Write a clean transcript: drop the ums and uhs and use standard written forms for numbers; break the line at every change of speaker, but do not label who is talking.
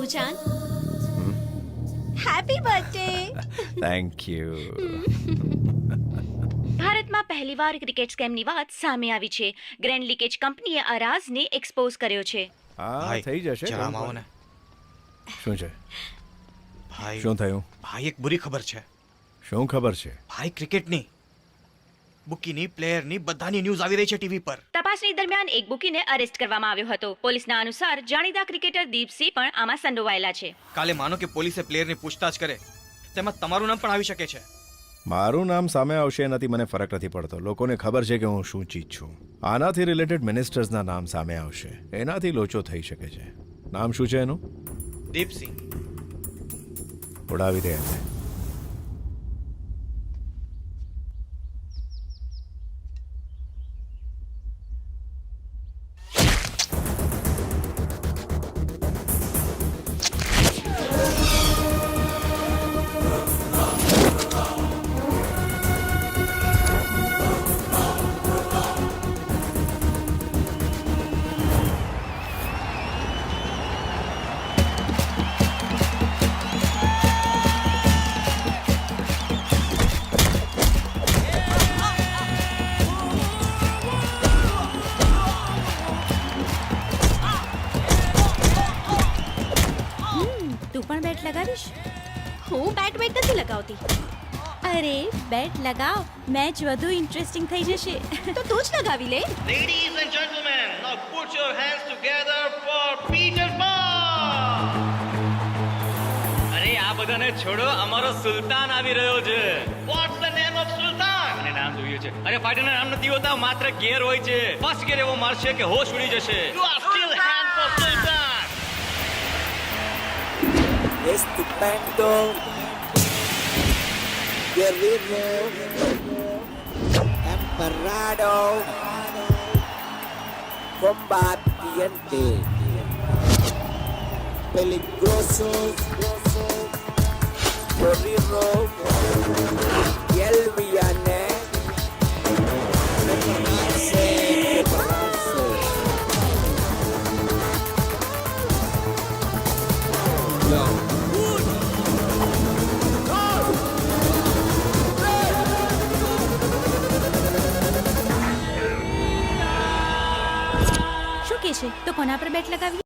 બાબુજાન, happy birthday.
Thank you.
ભારતમાં પહેલીવાર cricket સ્કેમની વાત સામે આવી છે. ગ્રેન્ડ લીકેજ કંપનીએ આ રાજને એક્સપોઝ કર્યો છે.
હા થઈ જશે.
જરા આવો ને.
શું છે?
ભાઈ
શું થયું?
ભાઈ એક બુરી ખબર છે.
શું ખબર છે?
ભાઈ ક્રિકેટની, બુકીની, પ્લેયરની, બધાની ન્યૂઝ આવી રહી છે ટીવી પર.
તપાસની દરમિયાન એક બુકીને અરેસ્ટ કરવામાં આવ્યો હતો. પોલીસના અનુસાર જાણીતા ક્રિકેટર દીપસિંહ પણ આમાં સંડોવાયેલા છે.
કાલે માનો કે પોલીસે પ્લેયરની પૂછતાછ કરે, તેમાં તમારું નામ પણ આવી શકે છે.
મારું નામ સામે આવશે એનાથી મને ફરક નથી પડતો. લોકોને ખબર છે કે હું શું ચીજ છું. આનાથી રિલેટેડ મિનિસ્ટર્સના નામ સામે આવશે, એનાથી લોચો થઈ શકે છે. નામ શું છે એનું?
દીપસિંહ.
ઉડાવી દે એને.
તું પણ બેટ લગાવીશ?
હું બેટ નથી લગાવતી.
અરે બેટ લગાવ, મેચ વધુ ઇન્ટરેસ્ટિંગ થઈ જશે.
તો તું જ લગાવી લે.
Ladies and gentlemen, now put your hands together for Peter Pan.
અરે આ બધાને છોડો, અમારો સુલતાન આવી રહ્યો છે.
What's the name of Sultan?
અને નામ જોઈએ છે. અરે ફાઈટરના નામ નથી હોતા, માત્ર ગેર હોય છે. ફર્સ્ટ ગેર એવો મારશે કે હોશ ઉડી જશે.
You are still hand for Sultan.
Estupendo, guerrero, emperado, combatiente, peligroso, guerrero, y el villano. Prepararse, prepararse. Yo.
શું કે છે? તો કોના પર બેટ લગાવી?